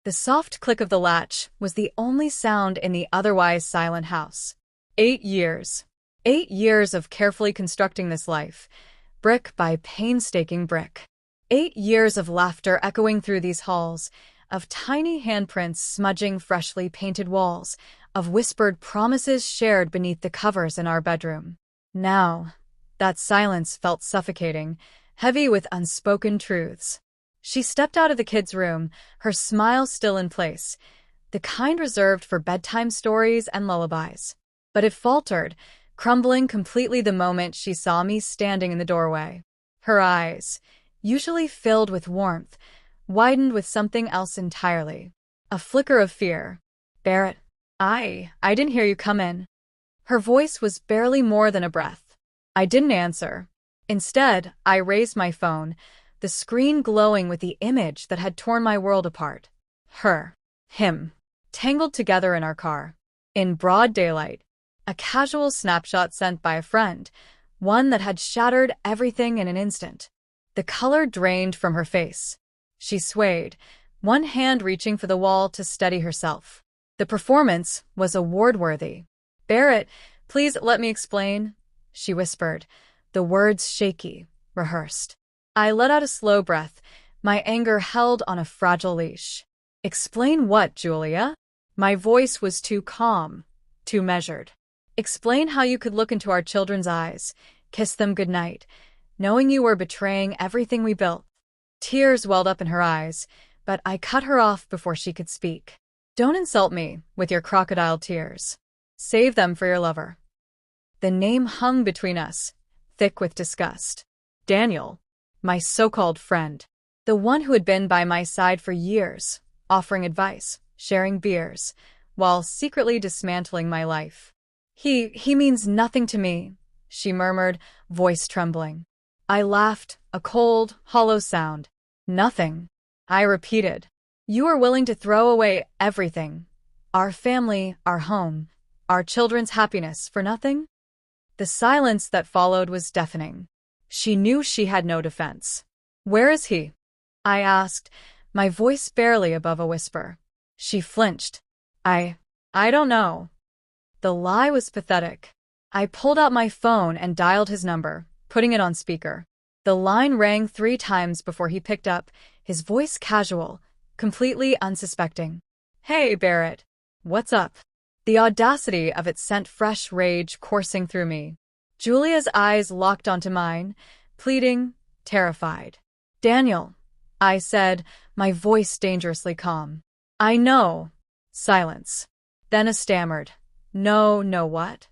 The soft click of the latch was the only sound in the otherwise silent house. 8 years. 8 years of carefully constructing this life, brick by painstaking brick. 8 years of laughter echoing through these halls, of tiny handprints smudging freshly painted walls, of whispered promises shared beneath the covers in our bedroom. Now, that silence felt suffocating, heavy with unspoken truths. She stepped out of the kids' room, her smile still in place, the kind reserved for bedtime stories and lullabies. But it faltered, crumbling completely the moment she saw me standing in the doorway. Her eyes, usually filled with warmth, widened with something else entirely. A flicker of fear. "Barrett, I didn't hear you come in." Her voice was barely more than a breath. I didn't answer. Instead, I raised my phone, the screen glowing with the image that had torn my world apart. Her, him, tangled together in our car. In broad daylight, a casual snapshot sent by a friend, one that had shattered everything in an instant. The color drained from her face. She swayed, one hand reaching for the wall to steady herself. The performance was award-worthy. "Barrett, please let me explain," she whispered, the words shaky, rehearsed. I let out a slow breath, my anger held on a fragile leash. "Explain what, Julia?" My voice was too calm, too measured. "Explain how you could look into our children's eyes, kiss them goodnight, knowing you were betraying everything we built." Tears welled up in her eyes, but I cut her off before she could speak. "Don't insult me with your crocodile tears. Save them for your lover." The name hung between us, thick with disgust. Daniel, my so-called friend, the one who had been by my side for years, offering advice, sharing beers, while secretly dismantling my life. He means nothing to me," she murmured, voice trembling. I laughed, a cold, hollow sound. "Nothing," I repeated. "You are willing to throw away everything, our family, our home, our children's happiness, for nothing?" The silence that followed was deafening. She knew she had no defense. "Where is he?" I asked, my voice barely above a whisper. She flinched. I don't know." The lie was pathetic. I pulled out my phone and dialed his number, putting it on speaker. The line rang 3 times before he picked up, his voice casual, completely unsuspecting. "Hey, Barrett. What's up?" The audacity of it sent fresh rage coursing through me. Julia's eyes locked onto mine, pleading, terrified. "Daniel," I said, my voice dangerously calm. "I know." Silence. Then a stammered, "No, what?"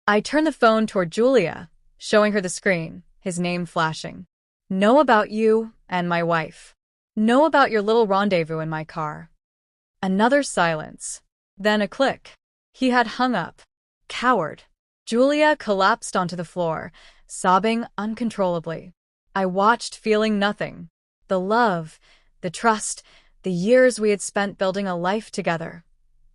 I turned the phone toward Julia, showing her the screen, his name flashing. "Know about you and my wife. Know about your little rendezvous in my car." Another silence. Then a click. He had hung up. Coward. Julia collapsed onto the floor, sobbing uncontrollably. I watched, feeling nothing. The love, the trust, the years we had spent building a life together,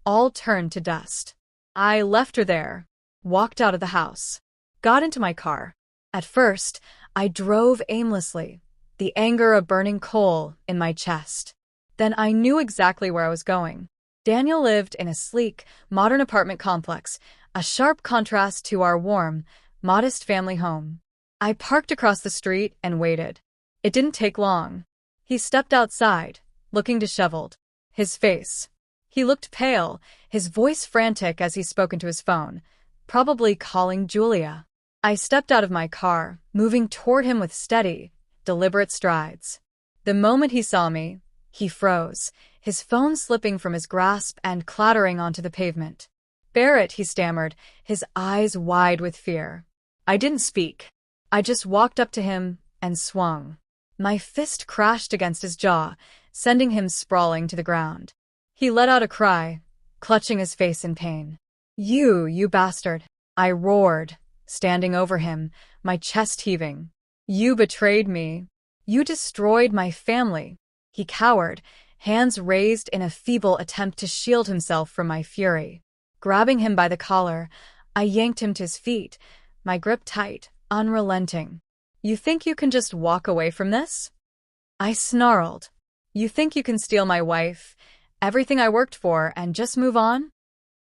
all turned to dust. I left her there, walked out of the house, got into my car. At first, I drove aimlessly, the anger a burning coal in my chest. Then I knew exactly where I was going. Daniel lived in a sleek, modern apartment complex, a sharp contrast to our warm, modest family home. I parked across the street and waited. It didn't take long. He stepped outside, looking disheveled. His face. He looked pale, his voice frantic as he spoke into his phone, probably calling Julia. I stepped out of my car, moving toward him with steady, deliberate strides. The moment he saw me, he froze, his phone slipping from his grasp and clattering onto the pavement. "Barrett," he stammered, his eyes wide with fear. I didn't speak. I just walked up to him and swung. My fist crashed against his jaw, sending him sprawling to the ground. He let out a cry, clutching his face in pain. You bastard," I roared, standing over him, my chest heaving. "You betrayed me. You destroyed my family." He cowered, hands raised in a feeble attempt to shield himself from my fury. Grabbing him by the collar, I yanked him to his feet, my grip tight, unrelenting. "You think you can just walk away from this?" I snarled. "You think you can steal my wife everything I worked for, and just move on?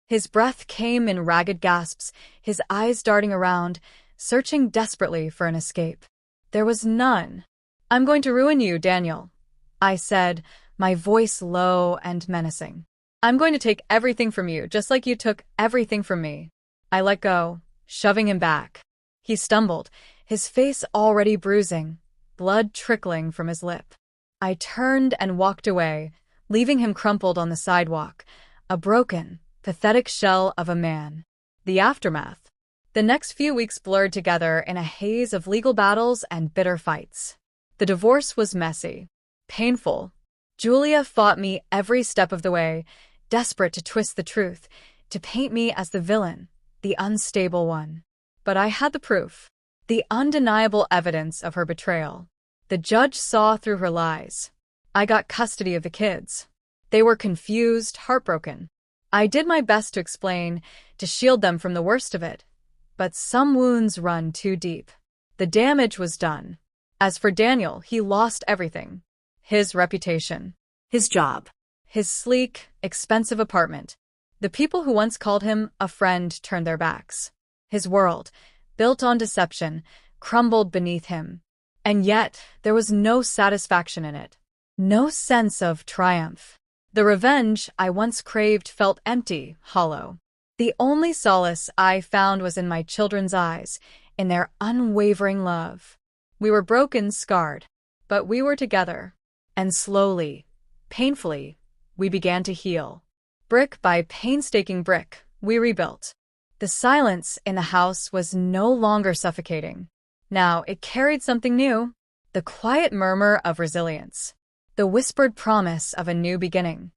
His breath came in ragged gasps, his eyes darting around, searching desperately for an escape. There was none. "I'm going to ruin you, Daniel," I said, my voice low and menacing. "I'm going to take everything from you, just like you took everything from me." I let go, shoving him back. He stumbled, his face already bruising, blood trickling from his lip. I turned and walked away, leaving him crumpled on the sidewalk, a broken, pathetic shell of a man. The aftermath. The next few weeks blurred together in a haze of legal battles and bitter fights. The divorce was messy, painful. Julia fought me every step of the way, desperate to twist the truth, to paint me as the villain, the unstable one. But I had the proof, the undeniable evidence of her betrayal. The judge saw through her lies. I got custody of the kids. They were confused, heartbroken. I did my best to explain, to shield them from the worst of it. But some wounds run too deep. The damage was done. As for Daniel, he lost everything. His reputation. His job. His sleek, expensive apartment. The people who once called him a friend turned their backs. His world, built on deception, crumbled beneath him. And yet, there was no satisfaction in it. No sense of triumph. The revenge I once craved felt empty, hollow. The only solace I found was in my children's eyes, in their unwavering love. We were broken, scarred, but we were together. And slowly, painfully, we began to heal. Brick by painstaking brick, we rebuilt. The silence in the house was no longer suffocating. Now it carried something new, the quiet murmur of resilience, the whispered promise of a new beginning.